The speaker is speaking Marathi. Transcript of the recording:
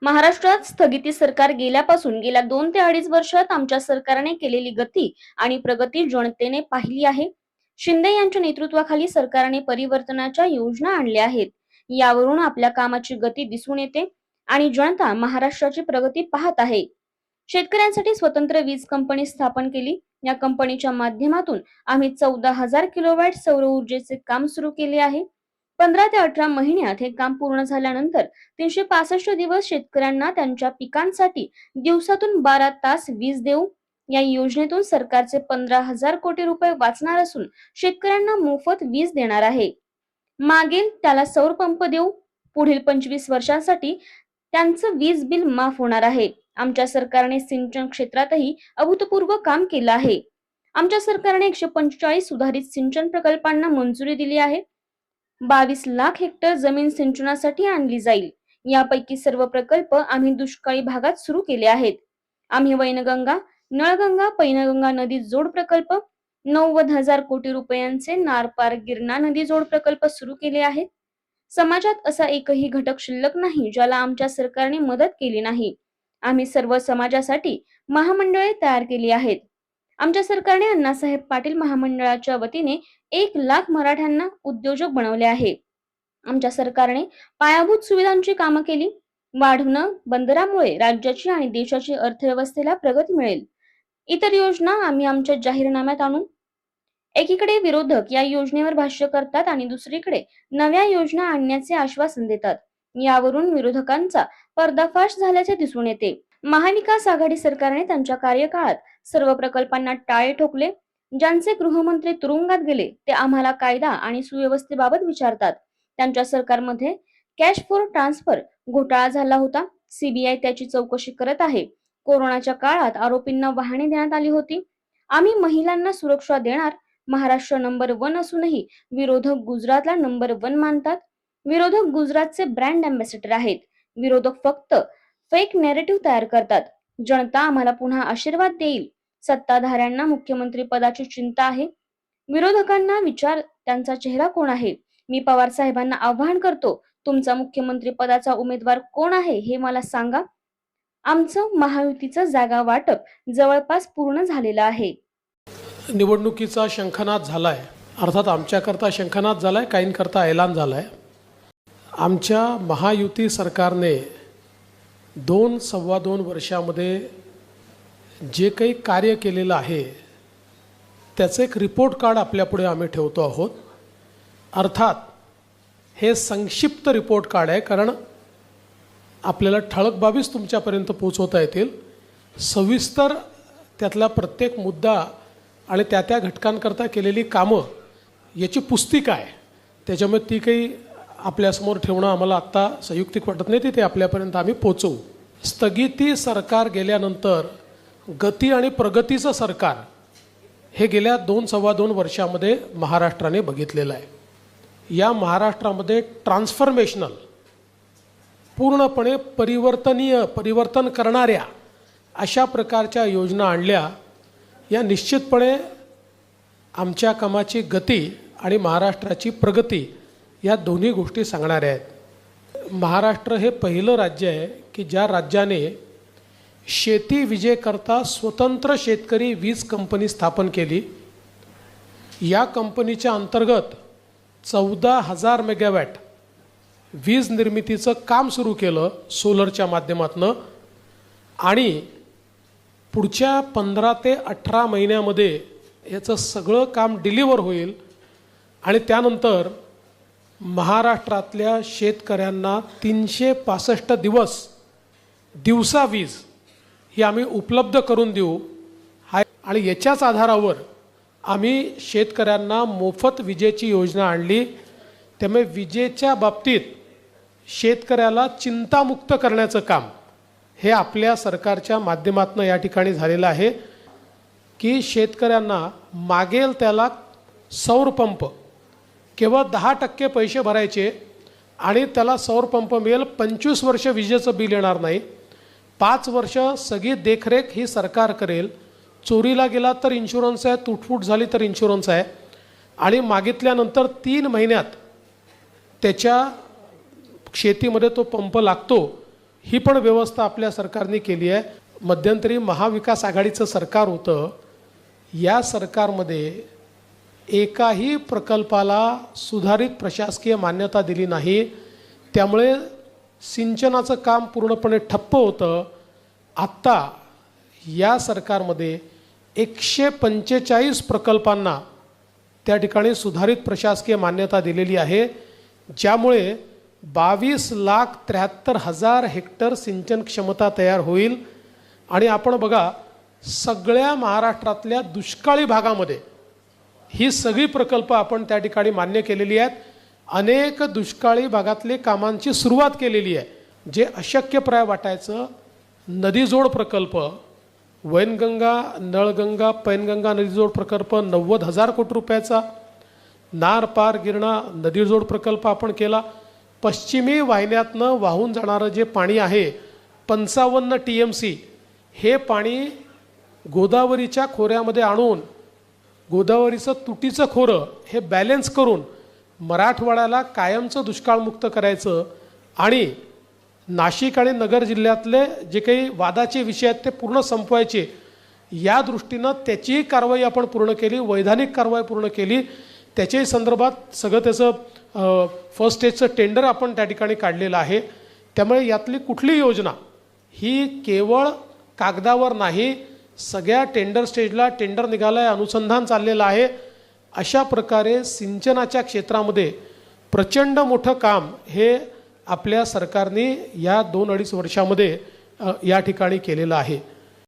महाराष्ट्रात स्थगिती सरकार गेल्यापासून गेल्या 2 ते 2.5 वर्षात आमच्या सरकारने केलेली गती आणि प्रगती जनतेने पाहिली आहे. शिंदे यांच्या नेतृत्वाखाली सरकारने परिवर्तनाच्या योजना आणल्या आहेत. यावरून आपल्या कामाची गती दिसून येते आणि जनता महाराष्ट्राची प्रगती पाहत आहे. शेतकऱ्यांसाठी स्वतंत्र वीज कंपनी स्थापन केली. या कंपनीच्या माध्यमातून आम्ही 14,000 किलोवॅट सौर ऊर्जेचे काम सुरू केले आहे. 15 ते 18 महिन्यात हे काम पूर्ण झाल्यानंतर 365 दिवस शेतकऱ्यांना त्यांच्या पिकांसाठी दिवसातून 12 तास वीज देऊ. या योजनेतून सरकारचे 15,000 कोटी रुपये वाचणार असून शेतकऱ्यांना मोफत वीज देणार आहे. मागेल त्याला सौर पंप देऊ. पुढील 25 वर्षांसाठी त्यांचं वीज बिल माफ होणार आहे. आमच्या सरकारने सिंचन क्षेत्रातही अभूतपूर्व काम केलं आहे. आमच्या सरकारने 145 सुधारित सिंचन प्रकल्पांना मंजुरी दिली आहे. 22 लाख हेक्टर जमीन सिंचनासाठी आणली जाईल. यापैकी सर्व प्रकल्प आम्ही दुष्काळी भागात सुरू केले आहेत. आम्ही वैनगंगा, नळगंगा, पैनगंगा नदी जोड प्रकल्प, 90,000 कोटी रुपयांचे नारपार गिरणा नदी जोड प्रकल्प सुरू केले आहेत. समाजात असा एकही घटक शिल्लक नाही ज्याला आमच्या सरकारने मदत केली नाही. आम्ही सर्व समाजासाठी महामंडळे तयार केली आहेत. आमच्या सरकारने अण्णासाहेब पाटील महामंडळाच्या वतीने 1 लाख मराठ्यांना उद्योजक बनवले आहे. आमच्या सरकारने पायाभूत सुविधांची कामं केली. वाढवणं बंदरामुळे राज्याची आणि देशाची अर्थव्यवस्थेला प्रगती मिळेल. इतर योजना आम्ही आमच्या जाहीरनाम्यात आणू. एकीकडे विरोधक या योजनेवर भाष्य करतात आणि दुसरीकडे नव्या योजना आणण्याचे आश्वासन देतात. यावरून विरोधकांचा पर्दाफाश झाल्याचे दिसून येते. महाविकास आघाडी सरकारने त्यांच्या कार्यकाळात सर्व प्रकल्पांना टाळे ठोकले. ज्यांचे गृहमंत्री तुरुंगात गेले ते आम्हाला कायदा आणि सुव्यवस्थेबाबत विचारतात. त्यांच्या सरकारमध्ये कॅश फॉर ट्रान्सफर घोटाळा झाला होता. सीबीआय त्याची चौकशी करत आहे. कोरोनाच्या काळात आरोपींना वाहने देण्यात आली होती. आम्ही महिलांना सुरक्षा देणार. महाराष्ट्र नंबर 1 असूनही विरोधक गुजरातला नंबर 1 मानतात. विरोधक गुजरातचे ब्रँड अँबॅसेडर आहेत. विरोधक फक्त फेक नॅरेटिव्ह तयार करतात. जनता आम्हाला पुन्हा आशीर्वाद देईल. सत्ताधाऱ्यांना मुख्यमंत्री पदाची चिंता आहे. विरोधकांना विचार त्यांचा चेहरा कोण आहे. मी पवार साहेबांना आवाहन करतो, तुमचा मुख्यमंत्री पदाचा उमेदवार कोण आहे हे मला सांगा. आमचं महायुतीचं जागा वाटप जवळपास पूर्ण झालेलं आहे. निवडणुकीचा शंखनाद झालाय. अर्थात आमच्याकरता शंखनाद झालाय, काहींकरता ऐलान झालाय. आमच्या महायुती सरकारने 2-2.25 वर्षामध्ये जे काही कार्य केलेलं आहे त्याचं एक रिपोर्ट कार्ड आपल्यापुढे आम्ही ठेवतो आहोत. अर्थात हे संक्षिप्त रिपोर्ट कार्ड आहे, कारण आपल्याला ठळक बाबीच तुमच्यापर्यंत पोहोचवता येतील. सविस्तर त्यातला प्रत्येक मुद्दा आणि त्या घटकांकरता केलेली कामं याची पुस्तिका आहे. त्याच्यामुळे ती काही आपल्यासमोर ठेवणं आम्हाला आत्ता संयुक्तिक वाटत नाही. ते आपल्यापर्यंत आम्ही पोचवू. स्थगिती सरकार गेल्यानंतर गती आणि प्रगतीचं सरकार हे गेल्या 2-2.25 वर्षामध्ये महाराष्ट्राने बघितलेलं आहे. या महाराष्ट्रामध्ये ट्रान्सफॉर्मेशनल, पूर्णपणे परिवर्तन करणाऱ्या अशा प्रकारच्या योजना आणल्या. या निश्चितपणे आमच्या कामाची गती आणि महाराष्ट्राची प्रगती या दोन्ही गोष्टी सांगणाऱ्या आहेत. महाराष्ट्र हे पहिलं राज्य आहे की ज्या राज्याने शेती विजेकरता स्वतंत्र शेतकरी वीज कंपनी स्थापन केली. या कंपनीच्या अंतर्गत 14,000 मेगावॅट वीज निर्मितीचं काम सुरू केलं सोलरच्या माध्यमातून. आणि पुढच्या 15 ते 18 महिन्यामध्ये याचं सगळं काम डिलिव्हर होईल. आणि त्यानंतर महाराष्ट्रातल्या शेतकऱ्यांना 365 दिवस दिवसा वीज ही आम्ही उपलब्ध करून देऊ. आणि याच्याच आधारावर आम्ही शेतकऱ्यांना मोफत विजेची योजना आणली. त्यामुळे विजेच्या बाबतीत शेतकऱ्याला चिंतामुक्त करण्याचं काम हे आपल्या सरकारच्या माध्यमातून या ठिकाणी झालेलं आहे की शेतकऱ्यांना मागेल त्याला सौर पंप केवळ 10% पैसे भरायचे आणि त्याला सौर पंप मिळेल. 25 वर्ष विजेचं बिल येणार नाही. 5 वर्ष सगळी देखरेख ही सरकार करेल. चोरीला गेला तर इन्शुरन्स आहे, तुटफूट झाली तर इन्शुरन्स आहे. आणि मागितल्यानंतर 3 महिन्यात त्याच्या शेतीमध्ये तो पंप लागतो ही पण व्यवस्था आपल्या सरकारने केली आहे. मध्यंतरी महाविकास आघाडीचं सरकार होतं. या सरकारमध्ये एकाही प्रकल्पाला सुधारित प्रशासकीय मान्यता दिली नाही. त्यामुळे सिंचनाचं काम पूर्णपणे ठप्प होतं. आत्ता या सरकारमध्ये 145 प्रकल्पांना त्या ठिकाणी सुधारित प्रशासकीय मान्यता दिलेली आहे, ज्यामुळे 22,73,000 हेक्टर सिंचन क्षमता तयार होईल. आणि आपण बघा, सगळ्या महाराष्ट्रातल्या दुष्काळी भागामध्ये ही सगळी प्रकल्प आपण त्या ठिकाणी मान्य केलेली आहेत. अनेक दुष्काळी भागातले कामांची सुरुवात केलेली आहे. जे अशक्यप्राय वाटायचं नदीजोड प्रकल्प, वैनगंगा, नळगंगा, पैनगंगा नदीजोड प्रकल्प 90,000 कोटी रुपयाचा, नार पार गिरणा नदीजोड प्रकल्प आपण केला. पश्चिमी वाहिन्यातनं वाहून जाणारं जे पाणी आहे 55 TMC, हे पाणी गोदावरीच्या खोऱ्यामध्ये आणून गोदावरीचं तुटीचं खोरं हे बॅलेन्स करून मराठवाड्याला कायमचं दुष्काळमुक्त करायचं आणि नाशिक आणि नगर जिल्ह्यातले जे काही वादाचे विषय आहेत ते पूर्ण संपवायचे. या दृष्टीनं त्याचीही कारवाई आपण पूर्ण केली, वैधानिक कारवाई पूर्ण केली. त्याच्याही संदर्भात सगळं त्याचं फर्स्ट स्टेजचं टेंडर आपण त्या ठिकाणी काढलेलं आहे. त्यामुळे यातली कुठली योजना ही केवळ कागदावर नाही, सगळ्या टेंडर स्टेजला टेंडर निघालं आहे, अनुसंधान चाललेलं आहे. अशा प्रकारे सिंचनाच्या क्षेत्रामध्ये प्रचंड मोठं काम हे आपल्या सरकारने या 2-2.5 वर्षामध्ये या ठिकाणी केलेलं आहे.